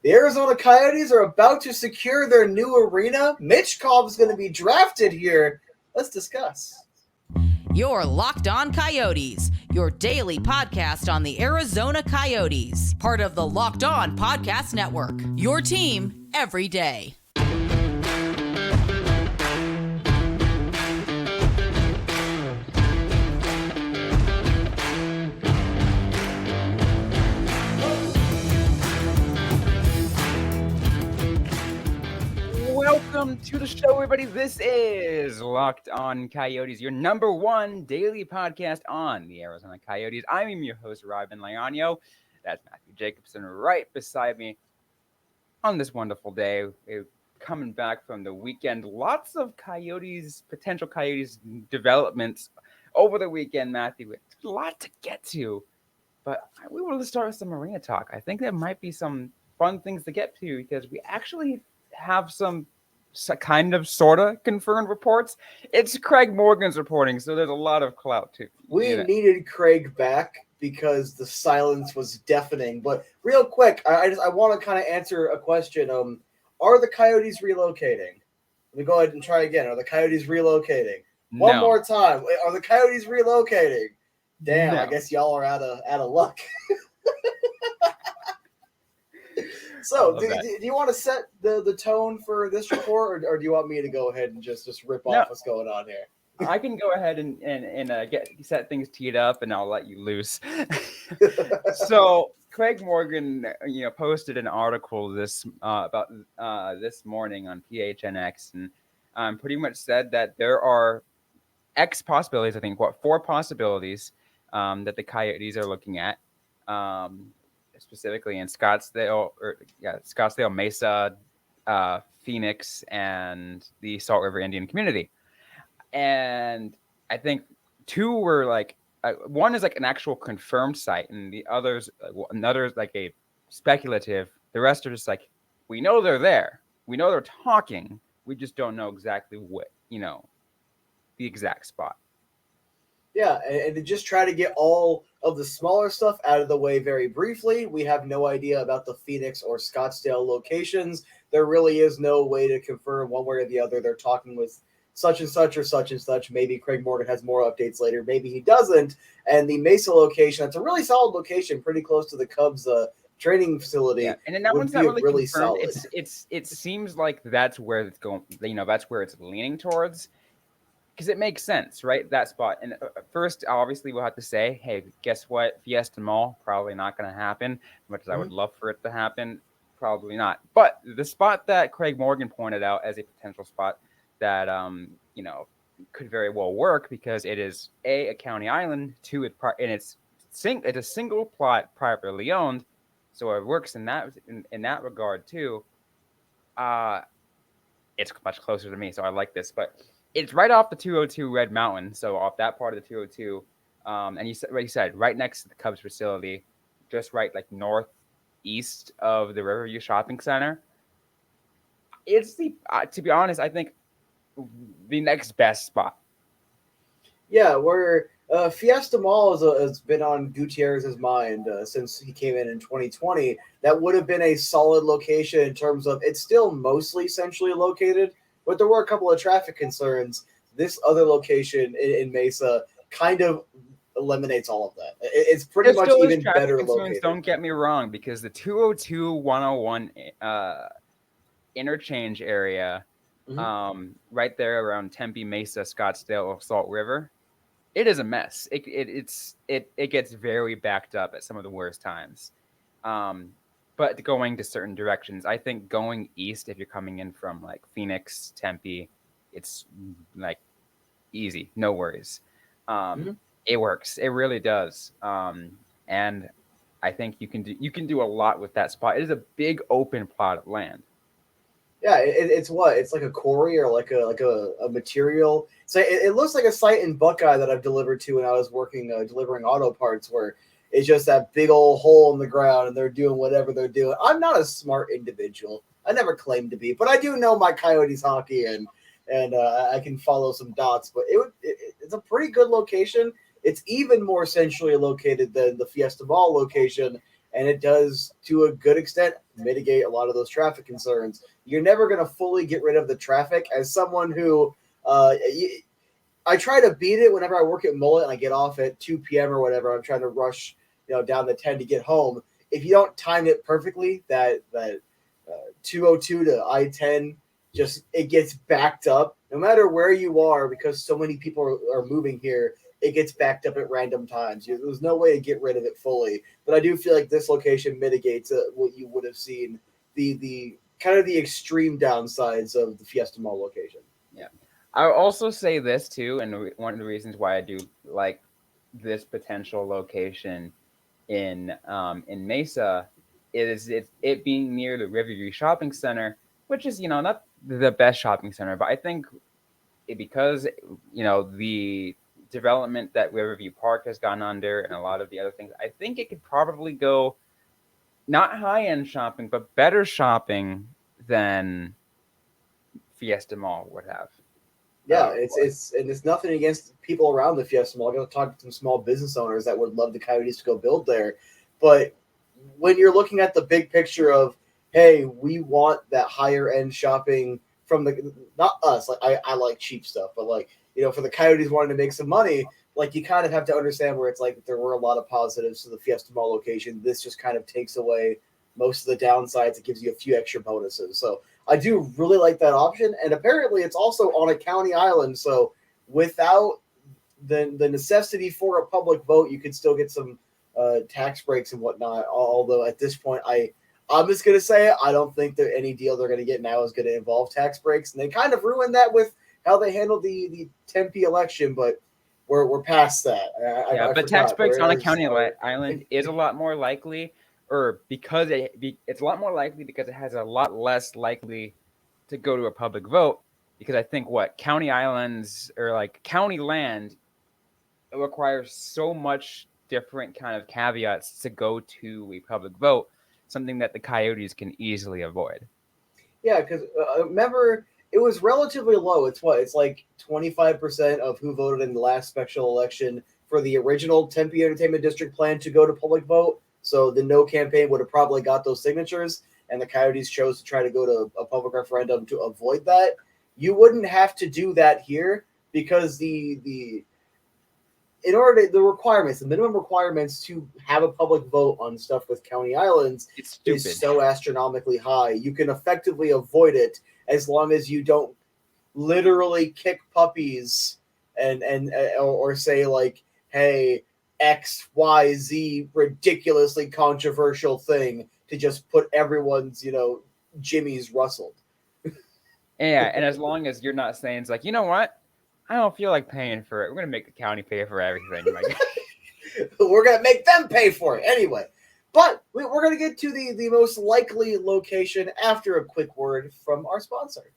The Arizona Coyotes are about to secure their new arena. Michkov is going to be drafted here. Let's discuss. You're Locked On Coyotes, your daily podcast on the Arizona Coyotes, part of the Locked On Podcast Network, your team every day. Welcome to the show, everybody. This is Locked On Coyotes, your number one daily podcast on the Arizona Coyotes. I'm your host, Robyn and Matt. That's Matvei Jacobson right beside me on this wonderful day. We're coming back from the weekend. Lots of potential Coyotes developments over the weekend, Matthew. It's a lot to get to, but we want to start with some arena talk. I think there might be some fun things to get to because we actually have some kind of sort of confirmed reports. It's Craig Morgan's reporting, so there's a lot of clout too. We needed Craig back because the silence was deafening. But real quick, I want to kind of answer a question. Are the Coyotes relocating? Let me go ahead and try again. Are the Coyotes relocating? One more time. Are the Coyotes relocating? Damn, no. I guess y'all are out of luck. So, do you want to set the tone for this report, or do you want me to go ahead and just rip off what's going on here? I can go ahead and set things teed up, and I'll let you loose. So, Craig Morgan, posted an article this morning on PHNX, and pretty much said that there are X possibilities. I think 4 possibilities that the Coyotes are looking at. Specifically in Scottsdale, Mesa, Phoenix, and the Salt River Indian community. And I think 2 were one is an actual confirmed site, and another's a speculative. The rest are just we know they're there. We know they're talking. We just don't know exactly what, the exact spot. Yeah, and to just try to get all of the smaller stuff out of the way very briefly, we have no idea about the Phoenix or Scottsdale locations. There really is no way to confirm one way or the other. They're talking with such and such or such and such. Maybe Craig Morgan has more updates later. Maybe he doesn't. And the Mesa location, it's a really solid location, pretty close to the Cubs training facility. Yeah, and then that one's not really confirmed. Solid. It seems like that's where it's going. That's where it's leaning towards. Because it makes sense, right? That spot. And first, obviously, we'll have to say, hey, guess what? Fiesta Mall, probably not going to happen. As much as I would love for it to happen, probably not. But the spot that Craig Morgan pointed out as a potential spot that, could very well work because it is, A county island, 2, it's a single plot privately owned. So it works in that regard, too. It's much closer to me, so I like this. But it's right off the 202 Red Mountain, so off that part of the 202. And you said right next to the Cubs facility, just right northeast of the Riverview Shopping Center. It's to be honest, I think the next best spot. Yeah, where Fiesta Mall has been on Gutierrez's mind since he came in 2020. That would have been a solid location in terms of it's still mostly centrally located. But there were a couple of traffic concerns. This other location in Mesa kind of eliminates all of that. It's pretty much even better located. Don't get me wrong, because the 202-101 interchange area, right there around Tempe, Mesa, Scottsdale, Salt River, it is a mess. It gets very backed up at some of the worst times. But going to certain directions, I think going east, if you're coming in from Phoenix, Tempe, it's easy, no worries. It works, it really does. And I think you can do a lot with that spot. It is a big open plot of land. Yeah, it's like a quarry or like a material. So it looks like a site in Buckeye that I've delivered to when I was working delivering auto parts, where it's just that big old hole in the ground, and they're doing whatever they're doing. I'm not a smart individual. I never claimed to be, but I do know my Coyotes hockey, and I can follow some dots. But it's a pretty good location. It's even more centrally located than the Fiesta Mall location, and it does, to a good extent, mitigate a lot of those traffic concerns. You're never going to fully get rid of the traffic. As someone who, I try to beat it whenever I work at Mullet and I get off at 2 p.m. or whatever. I'm trying to rush, down to 10 to get home. If you don't time it perfectly, that 202 to I-10, it gets backed up. No matter where you are, because so many people are moving here, it gets backed up at random times. There's no way to get rid of it fully. But I do feel like this location mitigates what you would have seen, the kind of the extreme downsides of the Fiesta Mall location. Yeah. I'll also say this too, and one of the reasons why I do like this potential location in Mesa is it being near the Riverview Shopping Center, which is, not the best shopping center, but I think because, the development that Riverview Park has gone under and a lot of the other things, I think it could probably go not high-end shopping, but better shopping than Fiesta Mall would have. Yeah, it's nothing against people around the Fiesta Mall. I'm going to talk to some small business owners that would love the Coyotes to go build there. But when you're looking at the big picture of, hey, we want that higher end shopping from not us. Like I like cheap stuff, but for the Coyotes wanting to make some money, you kind of have to understand where it's like there were a lot of positives to the Fiesta Mall location. This just kind of takes away most of the downsides. It gives you a few extra bonuses. So I do really like that option. And apparently it's also on a county island. So without the necessity for a public vote, you could still get some tax breaks and whatnot. Although at this point, I'm just going to say it. I don't think that any deal they're going to get now is going to involve tax breaks. And they kind of ruined that with how they handled the Tempe election, but we're past that. But tax breaks on a county island is a lot more likely, or because it's a lot more likely because it has a lot less likely to go to a public vote. Because I think county islands or county land requires so much different kind of caveats to go to a public vote, something that the Coyotes can easily avoid. Yeah, because remember, it was relatively low. It's 25% of who voted in the last special election for the original Tempe Entertainment District plan to go to public vote. So the no campaign would have probably got those signatures, and the Coyotes chose to try to go to a public referendum to avoid that. You wouldn't have to do that here because the minimum requirements to have a public vote on stuff with county islands is so astronomically high. You can effectively avoid it as long as you don't literally kick puppies or say hey, XYZ ridiculously controversial thing to just put everyone's, jimmies rustled. Yeah, and as long as you're not saying it's you know what? I don't feel like paying for it. We're going to make the county pay for everything. We're going to make them pay for it anyway. But we're going to get to the most likely location after a quick word from our sponsor.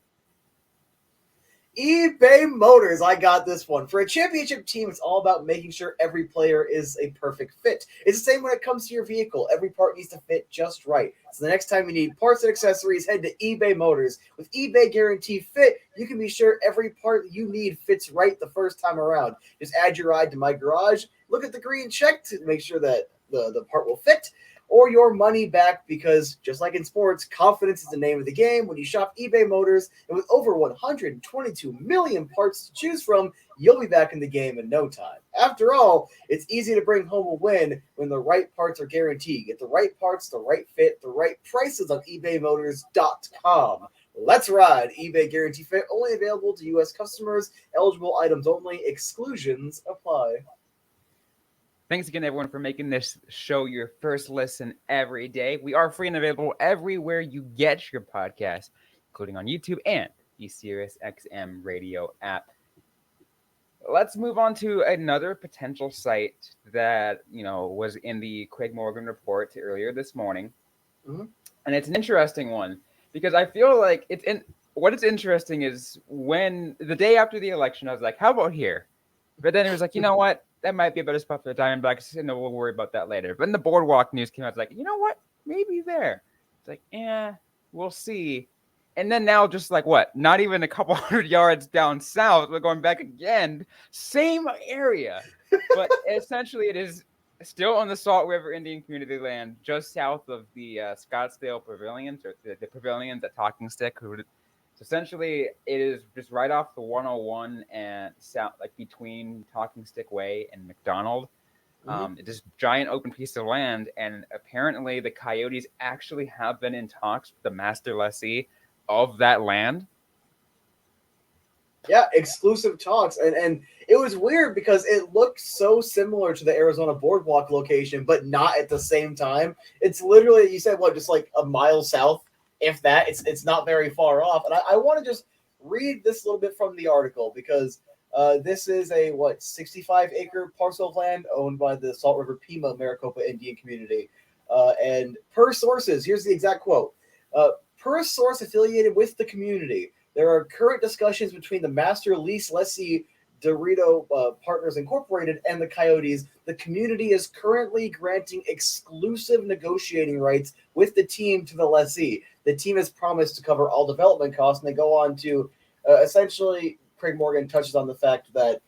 eBay Motors. I got this one. For a championship team, it's all about making sure every player is a perfect fit. It's the same when it comes to your vehicle. Every part needs to fit just right. So the next time you need parts and accessories, head to eBay Motors. With eBay Guarantee Fit, you can be sure every part you need fits right the first time around. Just add your ride to My Garage, look at the green check to make sure that the part will fit, or your money back, because just like in sports, confidence is the name of the game. When you shop eBay Motors, and with over 122 million parts to choose from, you'll be back in the game in no time. After all, it's easy to bring home a win when the right parts are guaranteed. Get the right parts, the right fit, the right prices on ebaymotors.com. Let's ride. eBay Guarantee Fit, only available to U.S. customers. Eligible items only. Exclusions apply. Thanks again, everyone, for making this show your first listen every day. We are free and available everywhere you get your podcast, including on YouTube and the SiriusXM radio app. Let's move on to another potential site that, was in the Craig Morgan report earlier this morning. Mm-hmm. And it's an interesting one because I feel like what's interesting is when the day after the election, I was like, how about here? But then it was like, you know what? That might be a better spot for the Diamondbacks, and we'll worry about that later. But then the Boardwalk news came out. It's like, you know what? Maybe there. It's like, we'll see. And then now just not even a couple hundred yards down south, we're going back again. Same area. But essentially it is Still on the Salt River Indian Community land, just south of the Scottsdale Pavilions, or the pavilions at Talking Stick. So essentially, it is just right off the 101 and south, like between Talking Stick Way and McDonald. It's this giant open piece of land, and apparently the Coyotes actually have been in talks with the master lessee of that land. Yeah, exclusive talks. And it was weird because it looked so similar to the Arizona Boardwalk location, but not at the same time. It's literally, you said, what, just like a mile south, if that. It's not very far off. And I want to just read this little bit from the article because this is a, 65-acre parcel of land owned by the Salt River Pima Maricopa Indian Community. And per sources, here's the exact quote. Per a source affiliated with the community, there are current discussions between the master lease lessee Dorito Partners Incorporated and the Coyotes. The community is currently granting exclusive negotiating rights with the team to the lessee. The team has promised to cover all development costs, and they go on to essentially, Craig Morgan touches on the fact that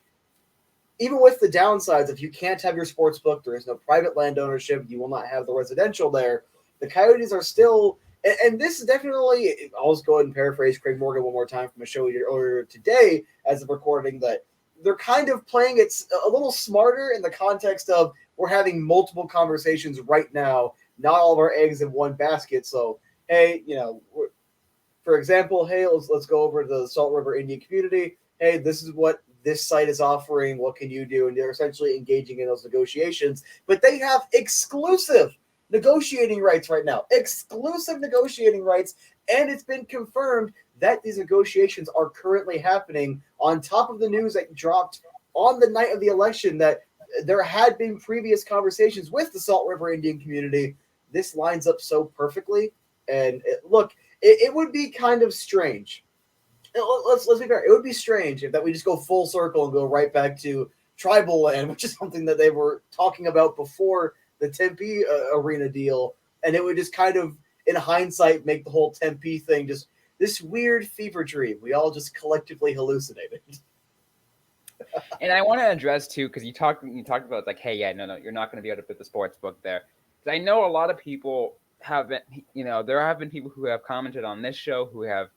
even with the downsides, if you can't have your sports book, there is no private land ownership, you will not have the residential there. The Coyotes are still... And this is definitely, I'll just go ahead and paraphrase Craig Morgan one more time from a show we did earlier today as of recording, that they're kind of playing it a little smarter in the context of we're having multiple conversations right now, not all of our eggs in one basket. So, hey, for example, hey, let's go over to the Salt River Indian Community. Hey, this is what this site is offering. What can you do? And they're essentially engaging in those negotiations. But they have exclusive negotiating rights right now, exclusive negotiating rights, and it's been confirmed that these negotiations are currently happening on top of the news that dropped on the night of the election that there had been previous conversations with the Salt River Indian Community. This lines up so perfectly, and it would be kind of strange. Let's be fair. It would be strange if that we just go full circle and go right back to tribal land, which is something that they were talking about before the Tempe arena deal, and it would just kind of, in hindsight, make the whole Tempe thing just this weird fever dream we all just collectively hallucinated. And I want to address too, because you talked about like, hey, yeah, no, you're not going to be able to put the sports book there. Because I know a lot of people have been, there have been people who have commented on this show who have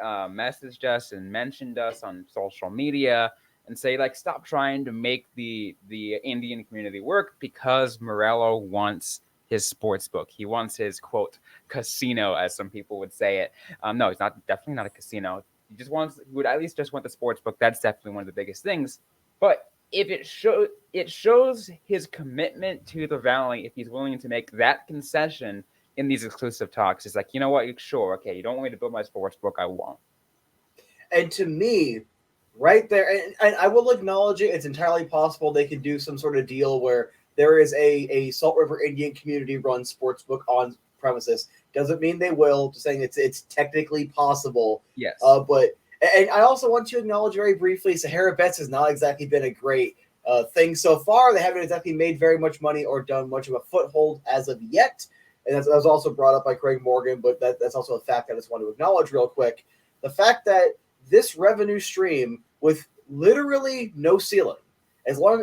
messaged us and mentioned us on social media and say, like, stop trying to make the Indian community work because Morello wants his sports book. He wants his, quote, casino, as some people would say it. No, it's definitely not a casino. He would at least just want the sports book. That's definitely one of the biggest things. But if it shows his commitment to the Valley, if he's willing to make that concession in these exclusive talks, it's like, you know what, sure, okay, you don't want me to build my sports book, I won't. And to me, right there, and I will acknowledge it, it's entirely possible they could do some sort of deal where there is a Salt River Indian community-run sports book on premises. Doesn't mean they will, just saying it's technically possible. Yes. And I also want to acknowledge very briefly, Sahara Bets has not exactly been a great thing so far. They haven't exactly made very much money or done much of a foothold as of yet. And that was also brought up by Craig Morgan, but that's also a fact I just want to acknowledge real quick. The fact that this revenue stream with literally no ceiling, as long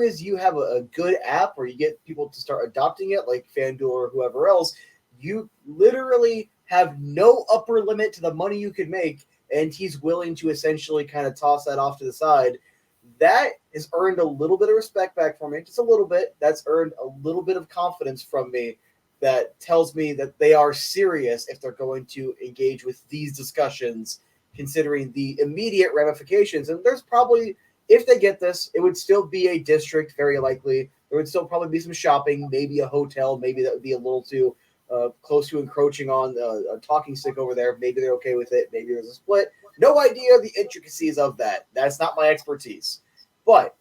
as you have a good app or you get people to start adopting it, like FanDuel or whoever else, you literally have no upper limit to the money you could make, and he's willing to essentially kind of toss that off to the side. That has earned a little bit of respect back for me, just a little bit. That's earned a little bit of confidence from me that tells me that they are serious if they're going to engage with these discussions, considering the immediate ramifications. And there's probably, if they get this, it would still be a district, very likely. There would still probably be some shopping, maybe a hotel, maybe that would be a little too close to encroaching on a talking stick over there. Maybe they're okay with it. Maybe there's a split. No idea the intricacies of that. That's not my expertise. But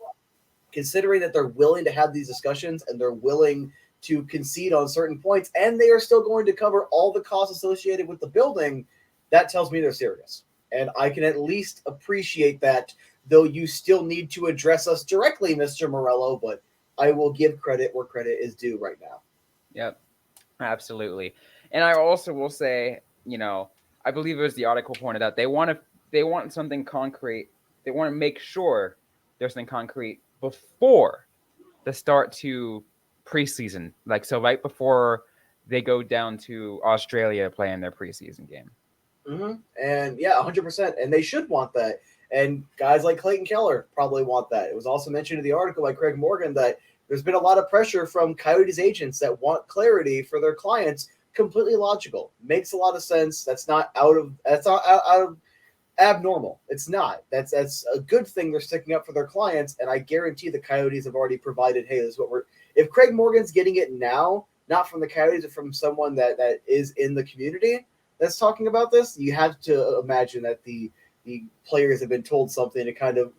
considering that they're willing to have these discussions and they're willing to concede on certain points, and they are still going to cover all the costs associated with the building, that tells me they're serious. And I can at least appreciate that, though you still need to address us directly, Mr. Morello, but I will give credit where credit is due right now. Yep, absolutely. And I also will say, I believe it was the article pointed out, they want something concrete. They want to make sure there's something concrete before they start to preseason, like so right before they go down to Australia to play in their preseason game. Mm-hmm. And yeah, 100%. And they should want that. And guys like Clayton Keller probably want that. It was also mentioned in the article by Craig Morgan that there's been a lot of pressure from Coyotes agents that want clarity for their clients. Completely logical. Makes a lot of sense. That's not out of abnormal. It's not. That's a good thing. They're sticking up for their clients, and I guarantee the Coyotes have already provided. Hey, this is what we're. If Craig Morgan's getting it now, not from the Coyotes, but from someone that is in the community that's talking about this, you have to imagine that the players have been told something to kind of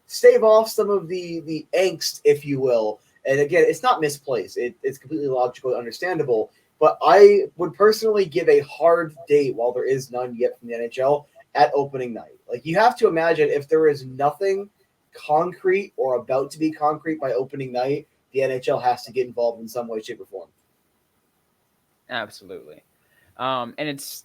stave off some of the angst, if you will. And again, it's not misplaced. It's completely logical and understandable. But I would personally give a hard date, while there is none yet from the NHL, at opening night. Like, you have to imagine if there is nothing concrete or about to be concrete by opening night, the NHL has to get involved in some way, shape, or form. Absolutely. And it's,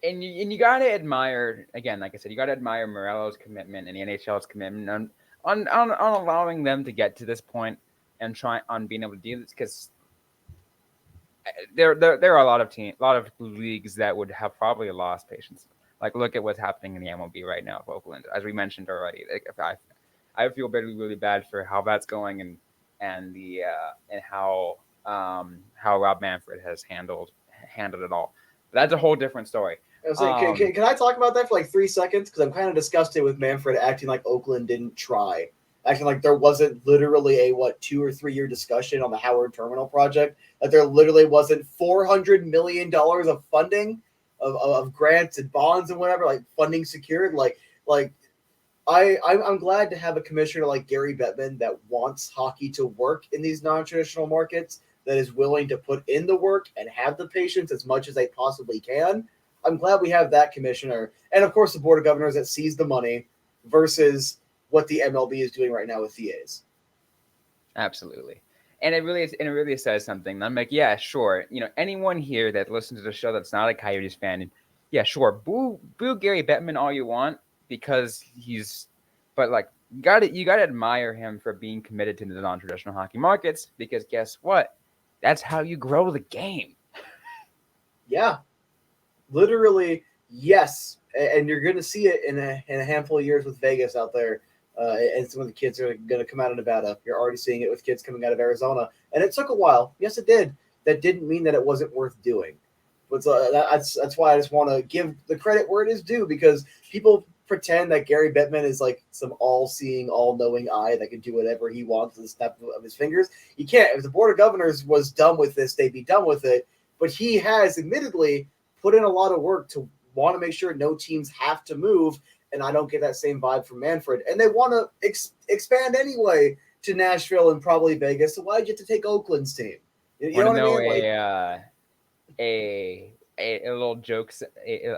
and you got to admire, again, like I said, you got to admire Morello's commitment and the NHL's commitment on allowing them to get to this point and try on being able to do this, because there are a lot of leagues that would have probably lost patience. Like, look at what's happening in the MLB right now with Oakland, as we mentioned already. Like, I feel really bad for how that's going and how Rob Manfred has handled it all. But that's a whole different story. Can I talk about that for like 3 seconds? Because I'm kind of disgusted with Manfred acting like Oakland didn't try. Acting like there wasn't literally a 2 or 3 year discussion on the Howard Terminal project. That there literally wasn't $400 million of funding of grants and bonds and whatever, like funding secured. I'm glad to have a commissioner like Gary Bettman that wants hockey to work in these non-traditional markets, that is willing to put in the work and have the patience as much as they possibly can. I'm glad we have that commissioner. And of course, the Board of Governors that sees the money versus what the MLB is doing right now with VAs. Absolutely. And it really says something. I'm like, yeah, sure. Anyone here that listens to the show that's not a Coyotes fan, yeah, sure. Boo Gary Bettman all you want, because but like, you gotta admire him for being committed to the non-traditional hockey markets, because guess what? That's how you grow the game. Yeah. Literally, yes. And you're gonna see it in a handful of years with Vegas out there. And some of the kids are going to come out of Nevada. You're already seeing it with kids coming out of Arizona. And it took a while. Yes, it did. That didn't mean that it wasn't worth doing. But that's why I just want to give the credit where it is due, because people pretend that Gary Bettman is like some all-seeing, all-knowing eye that can do whatever he wants with the snap of his fingers. You can't. If the Board of Governors was done with this, they'd be done with it. But he has admittedly put in a lot of work to want to make sure no teams have to move. And I don't get that same vibe from Manfred. And they want to expand anyway to Nashville and probably Vegas. So why'd you have to take Oakland's team? You know what I mean? A little joke,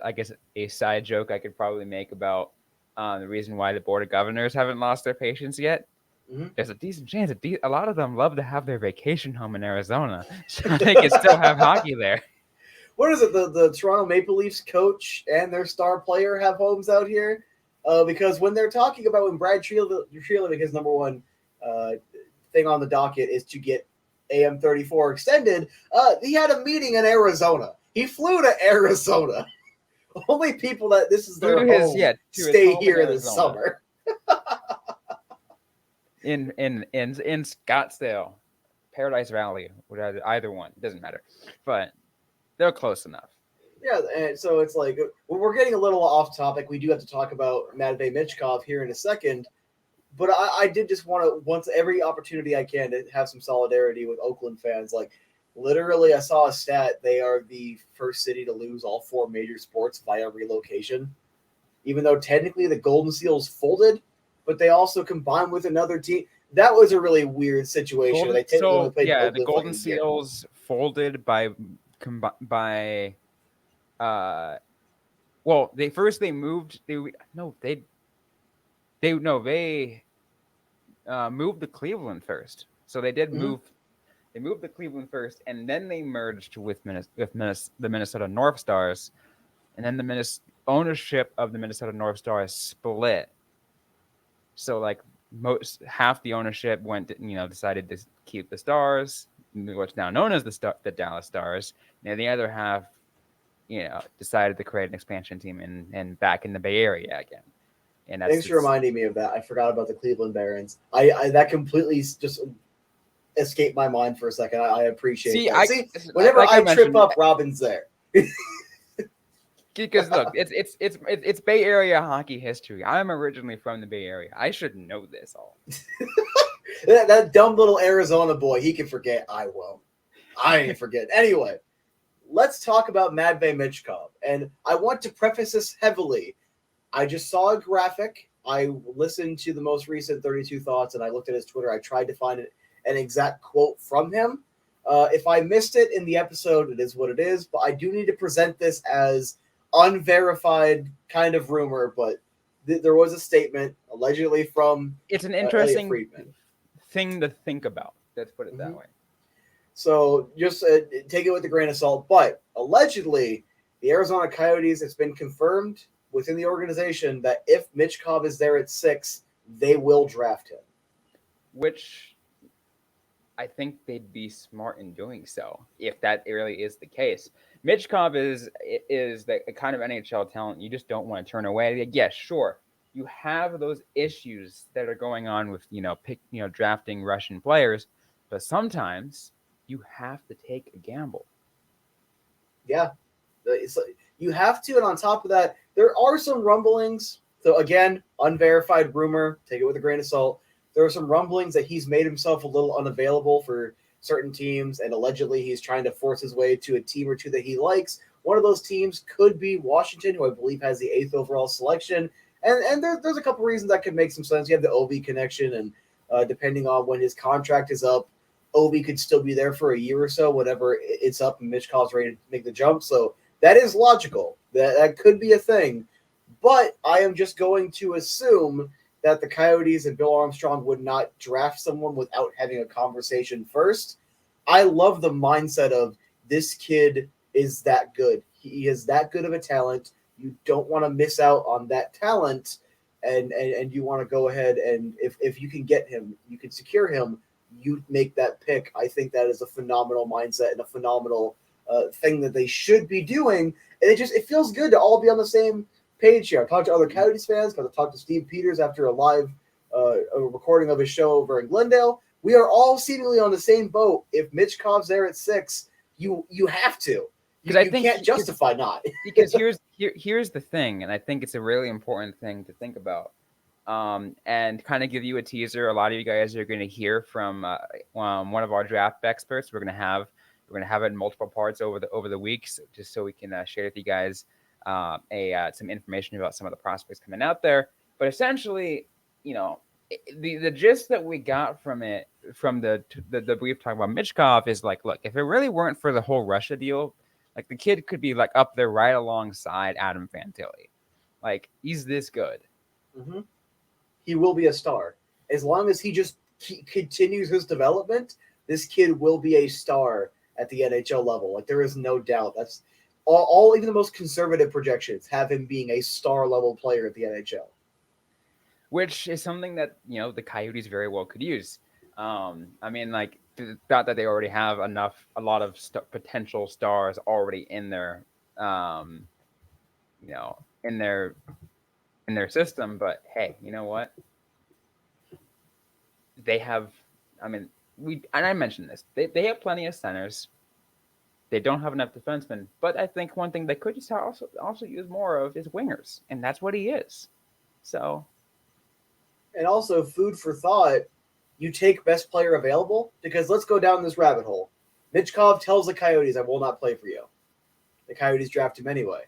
I guess a side joke I could probably make about the reason why the Board of Governors haven't lost their patience yet. Mm-hmm. There's a decent chance a lot of them love to have their vacation home in Arizona, so they can still have hockey there. What is it? The Toronto Maple Leafs coach and their star player have homes out here? Because when they're talking about when Brad Treliving, his number one thing on the docket is to get AM34 extended, he had a meeting in Arizona. He flew to Arizona. Only people that this is their home stay here in the summer. in Scottsdale, Paradise Valley, either one, doesn't matter, but they're close enough. Yeah, and so it's like we're getting a little off topic. We do have to talk about Matvei Michkov here in a second, but I did just want to, once every opportunity I can, to have some solidarity with Oakland fans. Like, literally, I saw a stat. They are the first city to lose all 4 major sports via relocation, even though technically the Golden Seals folded, but they also combined with another team. That was a really weird situation. The Golden Seals folded by they moved moved to Cleveland first. So they did move. They moved to Cleveland first, and then they merged with the Minnesota North Stars, and then the ownership of the Minnesota North Stars split. So like half the ownership decided to keep the Stars, what's now known as the Dallas Stars, and the other half, decided to create an expansion team and back in the Bay Area again. And thanks for reminding me of that. I forgot about the Cleveland Barons. I that completely just escaped my mind for a second. I appreciate that. Whenever I trip up, Robyn's there. Because look, it's Bay Area hockey history. I'm originally from the Bay Area. I should know this all. that dumb little Arizona boy, he can forget. I won't. I ain't forget. Anyway, let's talk about Matvei Michkov. And I want to preface this heavily. I just saw a graphic. I listened to the most recent 32 Thoughts, and I looked at his Twitter. I tried to find an exact quote from him. If I missed it in the episode, it is what it is. But I do need to present this as unverified kind of rumor, but there was a statement allegedly from it's an interesting thing to think about. Let's put it that way. So just take it with a grain of salt. But allegedly, the Arizona Coyotes, it's been confirmed within the organization that if Michkov is there at 6, they will draft him. Which I think they'd be smart in doing so, if that really is the case. Michkov is the kind of NHL talent you just don't want to turn away. Yes, sure, you have those issues that are going on with drafting Russian players, but sometimes you have to take a gamble. Yeah, you have to, and on top of that, there are some rumblings. So again, unverified rumor. Take it with a grain of salt. There are some rumblings that he's made himself a little unavailable for certain teams, and allegedly he's trying to force his way to a team or two that he likes. One of those teams could be Washington, who I believe has the 8th overall selection. And there's a couple reasons that could make some sense. You have the Ovi connection, and depending on when his contract is up, Ovi could still be there for a year or so, whenever it's up and Michkov's ready to make the jump. So that is logical. That could be a thing. But I am just going to assume that the Coyotes and Bill Armstrong would not draft someone without having a conversation first. I love the mindset of this kid is that good. He is that good of a talent. You don't want to miss out on that talent, and you want to go ahead and if you can get him, you can secure him, you make that pick. I think that is a phenomenal mindset and a phenomenal thing that they should be doing. And it feels good to all be on the same page here. I talked to other Coyotes fans, got to talk to Steve Peters after a live a recording of his show over in Glendale. We are all seemingly on the same boat. If Michkov's there at 6, you have to. Because I think you can't justify not. Because here's the thing, and I think it's a really important thing to think about. And kind of give you a teaser. A lot of you guys are going to hear from one of our draft experts. We're going to have it in multiple parts over the weeks, just so we can share with you guys some information about some of the prospects coming out there. But essentially, the gist that we got from the brief talking about Michkov is like, look, if it really weren't for the whole Russia deal, like the kid could be like up there right alongside Adam Fantilli. Like he's this good. Mm-hmm. He will be a star as long as he just continues his development. This kid will be a star at the NHL level. Like there is no doubt. That's all. Even the most conservative projections have him being a star level player at the NHL, which is something that the Coyotes very well could use. Not that they already have a lot of potential stars already in their, in their system. But hey, you know what? They have. I mentioned this. They have plenty of centers. They don't have enough defensemen, but I think one thing they could just also use more of is wingers, and that's what he is. So, and also food for thought. You take best player available, because let's go down this rabbit hole. Michkov tells the Coyotes, "I will not play for you." The Coyotes draft him anyway.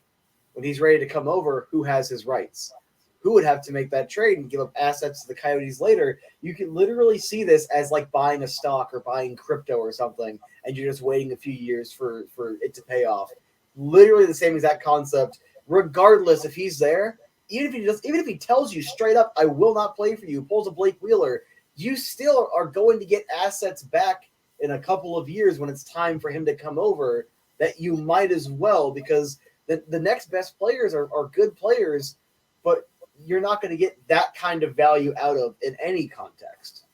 When he's ready to come over, who has his rights? Who would have to make that trade and give up assets to the Coyotes later? You can literally see this as like buying a stock or buying crypto or something, and you're just waiting a few years for it to pay off. Literally the same exact concept. Regardless if he's there, even if he tells you straight up, "I will not play for you," pulls a Blake Wheeler, you still are going to get assets back in a couple of years when it's time for him to come over that you might as well, because the next best players are good players, but you're not going to get that kind of value out of in any context.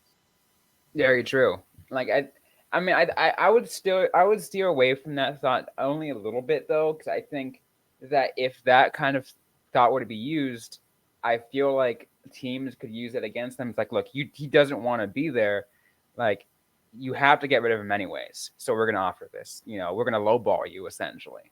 Very true. Like I would steer away from that thought only a little bit though, because I think that if that kind of thought were to be used, I feel like teams could use it against them. It's like, look, he doesn't want to be there. Like, you have to get rid of him anyways. So we're going to offer this. We're going to lowball you essentially.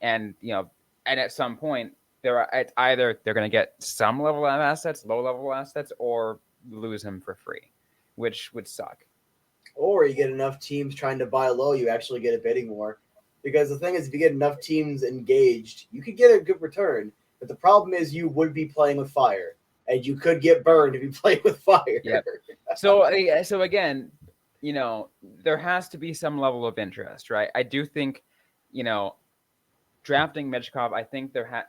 And, and at some point, it's either they're going to get some level of assets, low level assets, or lose him for free, which would suck. Or you get enough teams trying to buy low, you actually get a bidding war. Because the thing is, if you get enough teams engaged, you could get a good return. But the problem is you would be playing with fire. And you could get burned if you play with fire. Yep. So again, there has to be some level of interest, right? I do think, drafting Michkov, I think there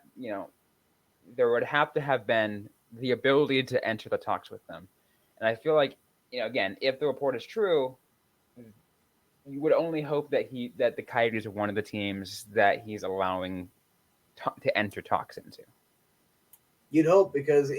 would have to have been the ability to enter the talks with them. And I feel like, again, if the report is true, you would only hope that the Coyotes are one of the teams that he's allowing to enter talks into. You'd hope, because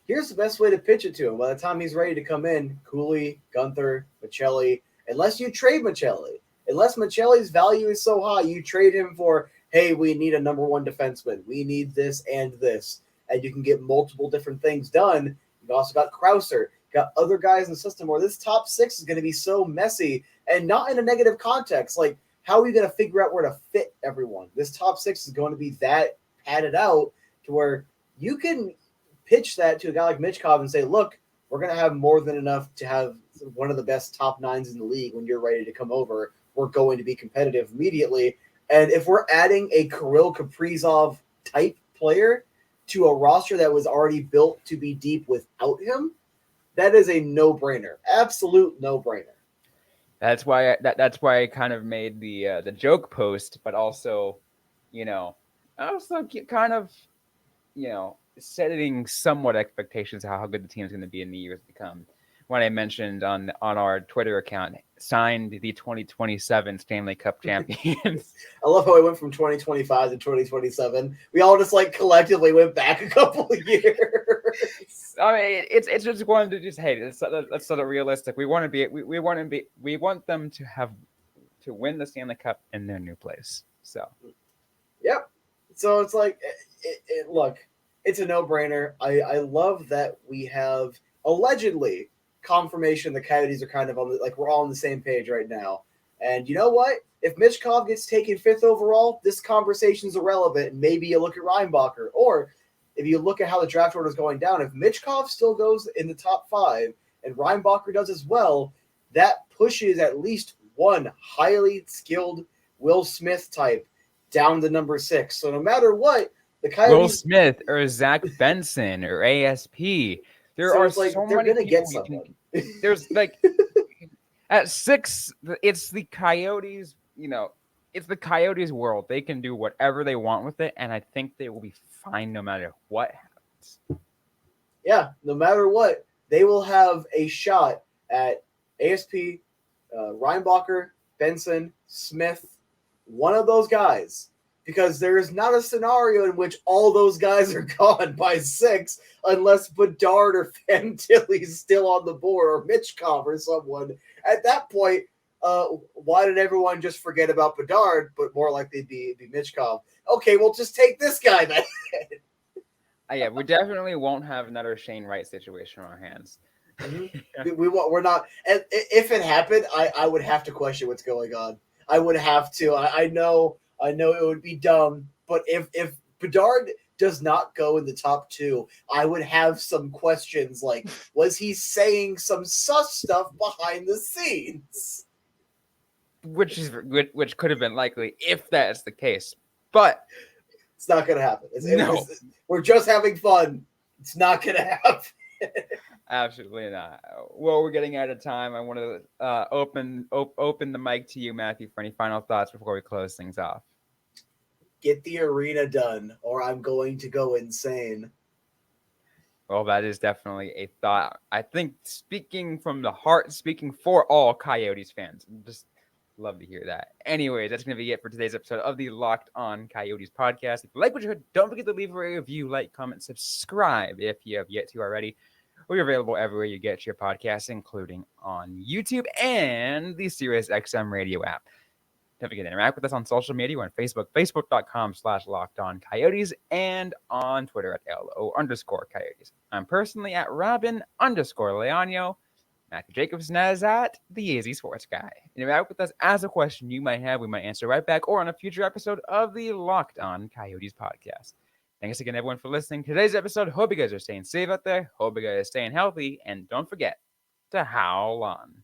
here's the best way to pitch it to him. By the time he's ready to come in, Cooley, Gunther, Michelli, unless you trade Michelli, unless Michelli's value is so high, you trade him for, hey, we need a number one defenseman. We need this and this. And you can get multiple different things done. You've also got Krauser, got other guys in the system where this top six is going to be so messy, and not in a negative context. Like, how are you going to figure out where to fit everyone? This top six is going to be that padded out to where you can pitch that to a guy like Michkov and say, look, we're going to have more than enough to have one of the best top nines in the league when you're ready to come over. We're going to be competitive immediately. And if we're adding a Kirill Kaprizov type player to a roster that was already built to be deep without him, that is a no-brainer. Absolute no-brainer. That's why I kind of made the joke post, but also, kind of, setting somewhat expectations of how good the team is going to be in the years to come. When I mentioned on our Twitter account, signed the 2027 Stanley Cup champions. I love how we went from 2025 to 2027. We all just collectively went back a couple of years. I mean, it's just wanted to just, hey, let's sort of realistic. We want them to win the Stanley Cup in their new place. So, yep. So it's look, it's a no-brainer. I love that we have allegedly confirmation the Coyotes are kind of on we're all on the same page right now. And you know what? If Michkov gets taken 5th overall, this conversation is irrelevant. Maybe you look at Reinbacher. Or if you look at how the draft order is going down, if Michkov still goes in the top 5 and Reinbacher does as well, that pushes at least one highly skilled Will Smith type down to number 6. So no matter what, the Coyotes... Will Smith or Zach Benson or ASP... There are so they're many gonna get someone. There's at 6, it's the Coyotes. It's the Coyotes' world. They can do whatever they want with it, and I think they will be fine no matter what happens. Yeah, no matter what, they will have a shot at ASP, Reinbacher, Benson, Smith, one of those guys. Because there is not a scenario in which all those guys are gone by 6 unless Bedard or Fantilli is still on the board, or Michkov or someone. At that point, why did everyone just forget about Bedard, but more likely be Michkov? Okay, well, just take this guy then. Yeah, we definitely won't have another Shane Wright situation on our hands. Mm-hmm. We're not. And if it happened, I would have to question what's going on. I would have to. I know it would be dumb, but if Bedard does not go in the top 2, I would have some questions like, was he saying some sus stuff behind the scenes? Which could have been likely if that's the case, but it's not going to happen. No. We're just having fun. It's not going to happen. Absolutely not. Well, we're getting out of time. I want to open the mic to you, Matthew, for any final thoughts before we close things off. Get the arena done, or I'm going to go insane. Well, that is definitely a thought. I think speaking from the heart, speaking for all Coyotes fans, just Love to hear that. Anyways, that's going to be it for today's episode of the Locked On Coyotes podcast. If you like what you heard, don't forget to leave a review, like, comment, subscribe if you have yet to already. We're available everywhere you get your podcasts, including on YouTube and the SiriusXM radio app. Don't forget to interact with us on social media. We're on Facebook, facebook.com/LockedOnCoyotes, and on Twitter at LO_Coyotes. I'm personally at Robyn_Leonio. Matthew Jacobson is at the Easy Sports Guy. Interact with us as a question you might have. We might answer right back or on a future episode of the Locked On Coyotes podcast. Thanks again, everyone, for listening to today's episode. Hope you guys are staying safe out there. Hope you guys are staying healthy. And don't forget to howl on.